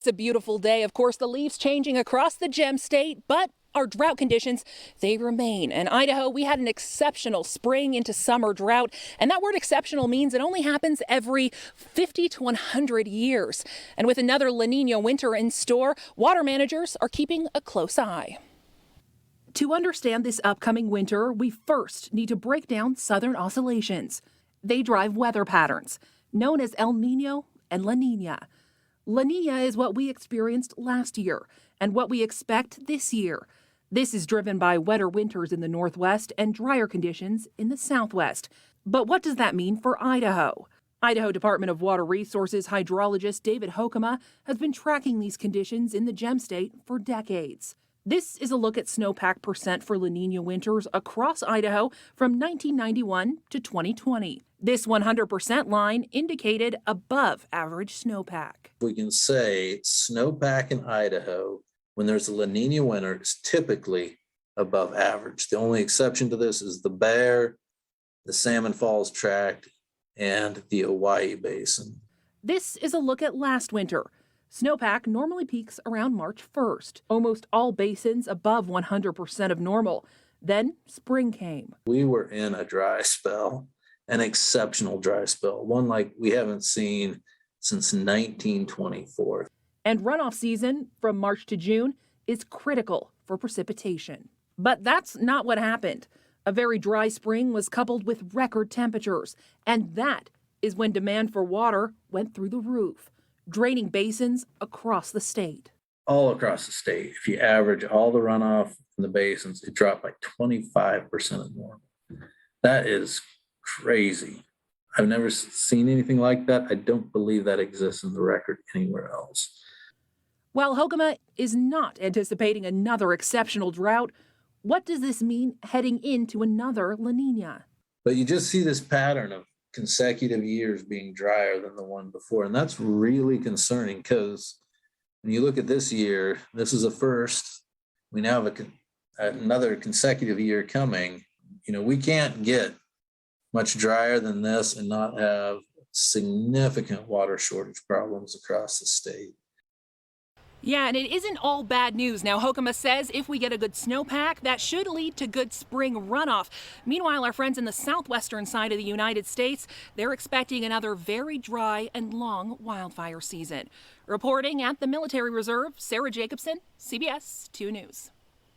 It's a beautiful day. Of course, the leaves changing across the gem state, but our drought conditions, they remain. In Idaho, we had an exceptional spring into summer drought, and that word exceptional means it only happens every 50 to 100 years. And with another La Nina winter in store, water managers are keeping a close eye. To understand this upcoming winter, we first need to break down southern oscillations. They drive weather patterns, known as El Nino and La Nina. La Nina is what we experienced last year and what we expect this year. This is driven by wetter winters in the northwest and drier conditions in the southwest. But what does that mean for Idaho? Idaho Department of Water Resources hydrologist David Hoekema has been tracking these conditions in the gem state for decades. This is a look at snowpack percent for La Nina winters across Idaho from 1991 to 2020. This 100% line indicated above average snowpack. We can say snowpack in Idaho when there's a La Nina winter is typically above average. The only exception to this is the Bear, the Salmon Falls Tract, and the Hawaii Basin. This is a look at last winter. Snowpack normally peaks around March 1st, almost all basins above 100% of normal. Then spring came. We were in a dry spell, an exceptional dry spell, one like we haven't seen since 1924. And runoff season from March to June is critical for precipitation. But that's not what happened. A very dry spring was coupled with record temperatures, and that is when demand for water went through the roof, draining basins across the state. All across the state, if you average all the runoff in the basins, it dropped by 25% of normal. That is crazy. I've never seen anything like that. I don't believe that exists in the record anywhere else. While Hoekema is not anticipating another exceptional drought, what does this mean heading into another La Nina? But you just see this pattern of consecutive years being drier than the one before. And that's really concerning because when you look at this year, this is a first. We now have another consecutive year coming. You know, we can't get much drier than this and not have significant water shortage problems across the state. Yeah, and it isn't all bad news. Now, Hoekema says if we get a good snowpack, that should lead to good spring runoff. Meanwhile, our friends in the southwestern side of the United States, they're expecting another very dry and long wildfire season. Reporting at the Military Reserve, Sarah Jacobson, CBS 2 News.